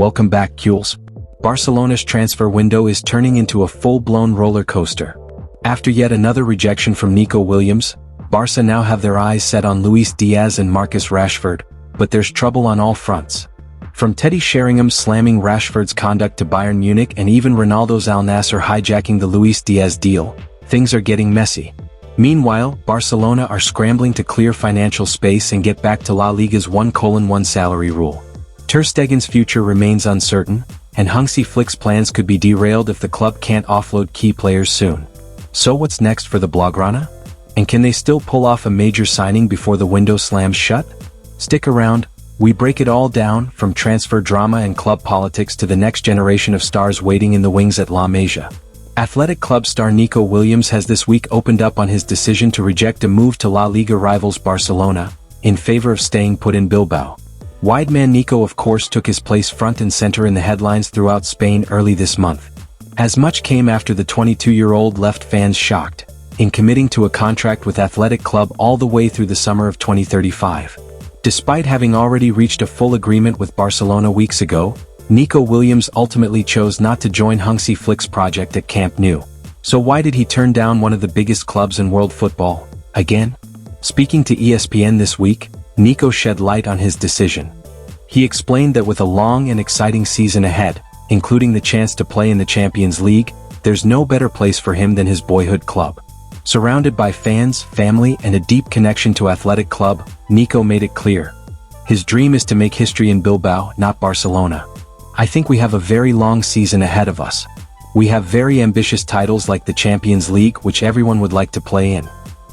Welcome back, Kules. Barcelona's transfer window is turning into a full-blown roller coaster. After yet another rejection from Nico Williams, Barca now have their eyes set on Luis Diaz and Marcus Rashford, but there's trouble on all fronts. From Teddy Sheringham slamming Rashford's conduct to Bayern Munich and even Ronaldo's Al-Nasser hijacking the Luis Diaz deal, things are getting messy. Meanwhile, Barcelona are scrambling to clear financial space and get back to La Liga's 1:1 salary rule. Ter Stegen's future remains uncertain, and Hansi Flick's plans could be derailed if the club can't offload key players soon. So what's next for the Blaugrana? And can they still pull off a major signing before the window slams shut? Stick around, we break it all down, from transfer drama and club politics to the next generation of stars waiting in the wings at La Masia. Athletic Club star Nico Williams has this week opened up on his decision to reject a move to La Liga rivals Barcelona, in favor of staying put in Bilbao. Wide man Nico of course took his place front and center in the headlines throughout Spain early this month. As much came after the 22-year-old left fans shocked, in committing to a contract with Athletic Club all the way through the summer of 2035. Despite having already reached a full agreement with Barcelona weeks ago, Nico Williams ultimately chose not to join Hansi Flick's project at Camp Nou. So why did he turn down one of the biggest clubs in world football, again? Speaking to ESPN this week, Nico shed light on his decision. He explained that with a long and exciting season ahead, including the chance to play in the Champions League, there's no better place for him than his boyhood club. Surrounded by fans, family, and a deep connection to Athletic Club, Nico made it clear. His dream is to make history in Bilbao, not Barcelona. I think we have a very long season ahead of us. We have very ambitious titles like the Champions League, which everyone would like to play in.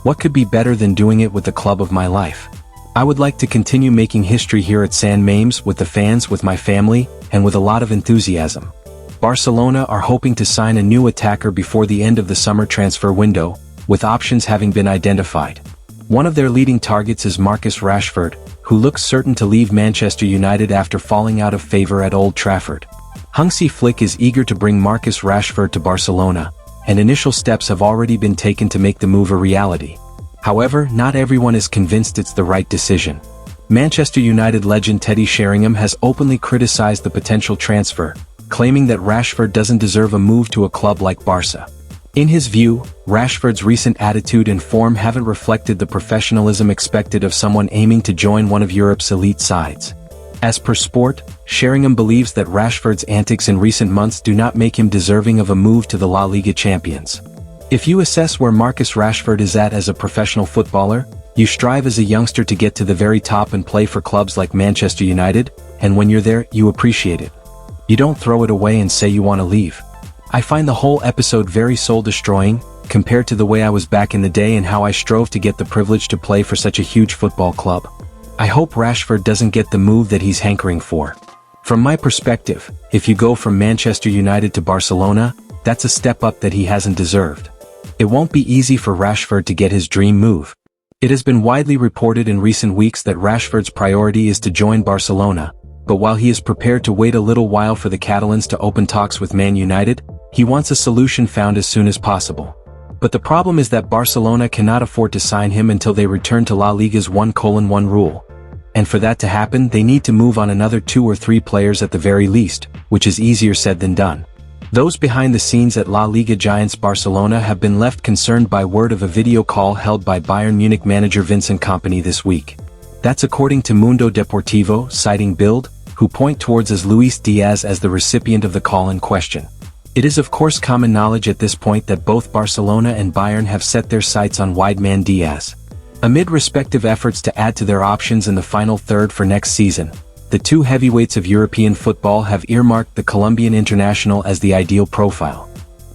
What could be better than doing it with the club of my life? I would like to continue making history here at San Mamés with the fans, with my family, and with a lot of enthusiasm. Barcelona are hoping to sign a new attacker before the end of the summer transfer window, with options having been identified. One of their leading targets is Marcus Rashford, who looks certain to leave Manchester United after falling out of favor at Old Trafford. Hansi Flick is eager to bring Marcus Rashford to Barcelona, and initial steps have already been taken to make the move a reality. However, not everyone is convinced it's the right decision. Manchester United legend Teddy Sheringham has openly criticized the potential transfer, claiming that Rashford doesn't deserve a move to a club like Barca. In his view, Rashford's recent attitude and form haven't reflected the professionalism expected of someone aiming to join one of Europe's elite sides. As per Sport, Sheringham believes that Rashford's antics in recent months do not make him deserving of a move to the La Liga champions. If you assess where Marcus Rashford is at as a professional footballer, you strive as a youngster to get to the very top and play for clubs like Manchester United, and when you're there, you appreciate it. You don't throw it away and say you want to leave. I find the whole episode very soul-destroying, compared to the way I was back in the day and how I strove to get the privilege to play for such a huge football club. I hope Rashford doesn't get the move that he's hankering for. From my perspective, if you go from Manchester United to Barcelona, that's a step up that he hasn't deserved. It won't be easy for Rashford to get his dream move. It has been widely reported in recent weeks that Rashford's priority is to join Barcelona, but while he is prepared to wait a little while for the Catalans to open talks with Man United, he wants a solution found as soon as possible. But the problem is that Barcelona cannot afford to sign him until they return to La Liga's 1:1 rule. And for that to happen, they need to move on another 2 or 3 players at the very least, which is easier said than done. Those behind the scenes at La Liga giants Barcelona have been left concerned by word of a video call held by Bayern Munich manager Vincent Kompany this week. That's according to Mundo Deportivo, citing Bild, who point towards as Luis Diaz as the recipient of the call in question. It is of course common knowledge at this point that both Barcelona and Bayern have set their sights on wide man Diaz. Amid respective efforts to add to their options in the final third for next season, the two heavyweights of European football have earmarked the Colombian international as the ideal profile.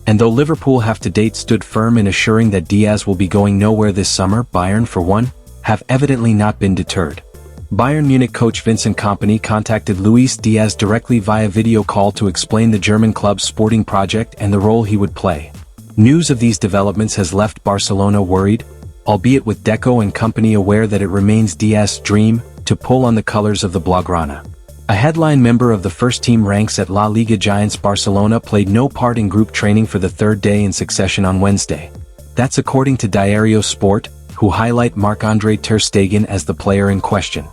And though Liverpool have to date stood firm in assuring that Diaz will be going nowhere this summer, Bayern, for one, have evidently not been deterred. Bayern Munich coach Vincent Kompany contacted Luis Diaz directly via video call to explain the German club's sporting project and the role he would play. News of these developments has left Barcelona worried, albeit with Deco and company aware that it remains Diaz's dream to pull on the colors of the Blaugrana. A headline member of the first-team ranks at La Liga giants Barcelona played no part in group training for the third day in succession on Wednesday. That's according to Diario Sport, who highlight Marc-Andre ter Stegen as the player in question.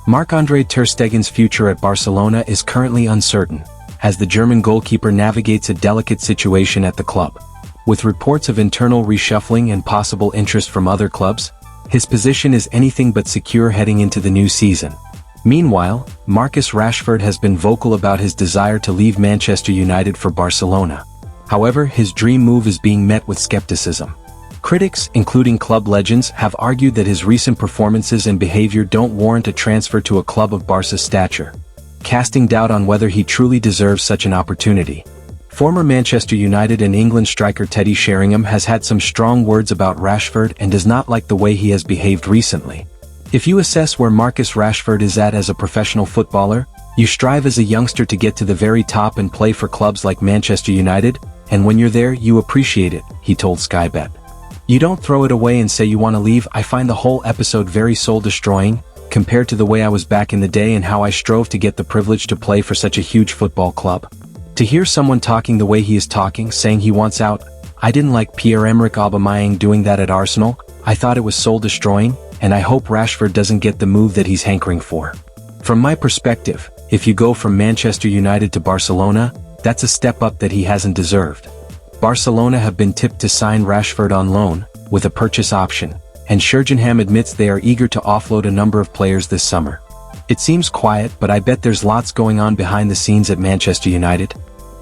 Marc-Andre ter Stegen's future at Barcelona is currently uncertain, as the German goalkeeper navigates a delicate situation at the club. With reports of internal reshuffling and possible interest from other clubs, his position is anything but secure heading into the new season. Meanwhile, Marcus Rashford has been vocal about his desire to leave Manchester United for Barcelona. However, his dream move is being met with skepticism. Critics, including club legends, have argued that his recent performances and behavior don't warrant a transfer to a club of Barca's stature, casting doubt on whether he truly deserves such an opportunity. Former Manchester United and England striker Teddy Sheringham has had some strong words about Rashford and does not like the way he has behaved recently. If you assess where Marcus Rashford is at as a professional footballer, you strive as a youngster to get to the very top and play for clubs like Manchester United, and when you're there you appreciate it, he told Sky Bet. You don't throw it away and say you want to leave. I find the whole episode very soul-destroying, compared to the way I was back in the day and how I strove to get the privilege to play for such a huge football club. To hear someone talking the way he is talking, saying he wants out, I didn't like Pierre-Emerick Aubameyang doing that at Arsenal. I thought it was soul-destroying, and I hope Rashford doesn't get the move that he's hankering for. From my perspective, if you go from Manchester United to Barcelona, that's a step up that he hasn't deserved. Barcelona have been tipped to sign Rashford on loan, with a purchase option, and Sheringham admits they are eager to offload a number of players this summer. It seems quiet, but I bet there's lots going on behind the scenes at Manchester United.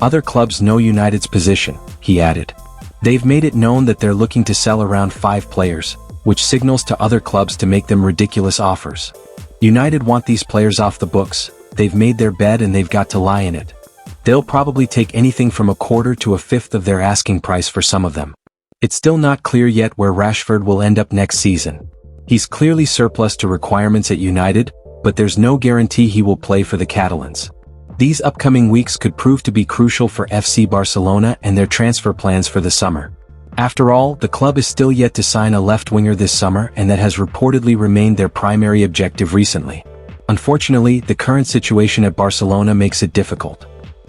Other clubs know United's position, he added. They've made it known that they're looking to sell around 5 players, which signals to other clubs to make them ridiculous offers. United want these players off the books, they've made their bed and they've got to lie in it. They'll probably take anything from a quarter to a fifth of their asking price for some of them. It's still not clear yet where Rashford will end up next season. He's clearly surplus to requirements at United, but there's no guarantee he will play for the Catalans. These upcoming weeks could prove to be crucial for FC Barcelona and their transfer plans for the summer. After all, the club is still yet to sign a left winger this summer, and that has reportedly remained their primary objective recently. Unfortunately, the current situation at Barcelona makes it difficult.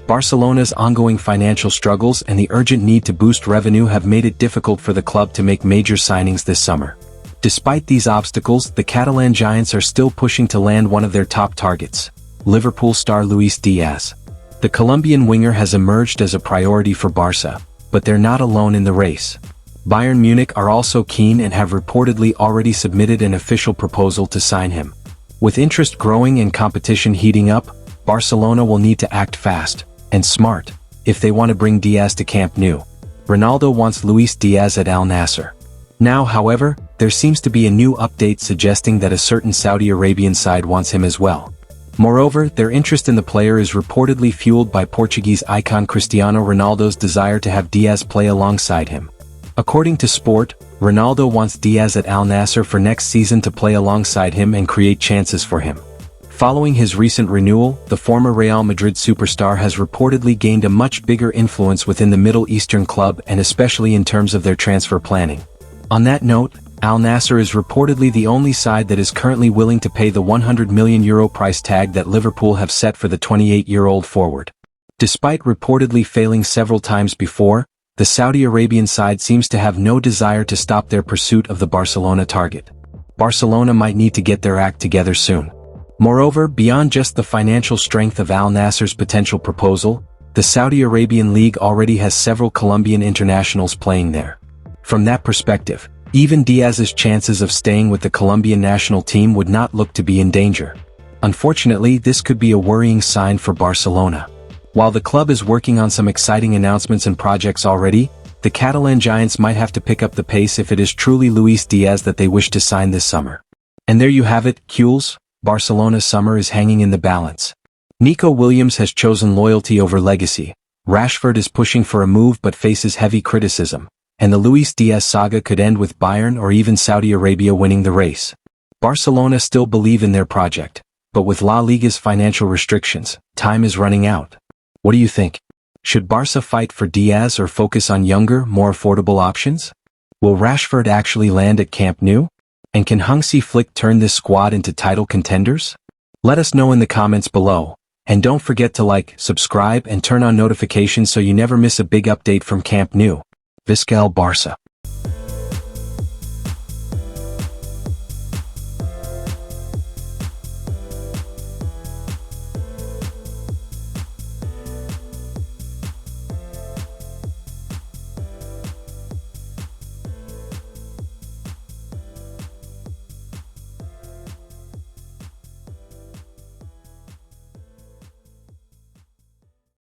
Barcelona's ongoing financial struggles and the urgent need to boost revenue have made it difficult for the club to make major signings this summer. Despite these obstacles, the Catalan Giants are still pushing to land one of their top targets, Liverpool star Luis Diaz. The Colombian winger has emerged as a priority for Barca, but they're not alone in the race. Bayern Munich are also keen and have reportedly already submitted an official proposal to sign him. With interest growing and competition heating up, Barcelona will need to act fast and smart if they want to bring Diaz to Camp Nou. Ronaldo wants Luis Diaz at Al-Nasser. Now, however, there seems to be a new update suggesting that a certain Saudi Arabian side wants him as well. Moreover, their interest in the player is reportedly fueled by Portuguese icon Cristiano Ronaldo's desire to have Diaz play alongside him. According to Sport, Ronaldo wants Diaz at Al-Nasser for next season to play alongside him and create chances for him. Following his recent renewal, the former Real Madrid superstar has reportedly gained a much bigger influence within the Middle Eastern club and especially in terms of their transfer planning. On that note, Al-Nasser is reportedly the only side that is currently willing to pay the €100 million price tag that Liverpool have set for the 28-year-old forward. Despite reportedly failing several times before, the Saudi Arabian side seems to have no desire to stop their pursuit of the Barcelona target. Barcelona might need to get their act together soon. Moreover, beyond just the financial strength of Al-Nasser's potential proposal, the Saudi Arabian League already has several Colombian internationals playing there. From that perspective, even Diaz's chances of staying with the Colombian national team would not look to be in danger. Unfortunately, this could be a worrying sign for Barcelona. While the club is working on some exciting announcements and projects already, the Catalan Giants might have to pick up the pace if it is truly Luis Diaz that they wish to sign this summer. And there you have it, Kules. Barcelona's summer is hanging in the balance. Nico Williams has chosen loyalty over legacy. Rashford is pushing for a move but faces heavy criticism. And the Luis Diaz saga could end with Bayern or even Saudi Arabia winning the race. Barcelona still believe in their project, but with La Liga's financial restrictions, time is running out. What do you think? Should Barca fight for Diaz or focus on younger, more affordable options? Will Rashford actually land at Camp Nou? And can Hansi Flick turn this squad into title contenders? Let us know in the comments below. And don't forget to like, subscribe and turn on notifications so you never miss a big update from Camp Nou. Visca el Barça.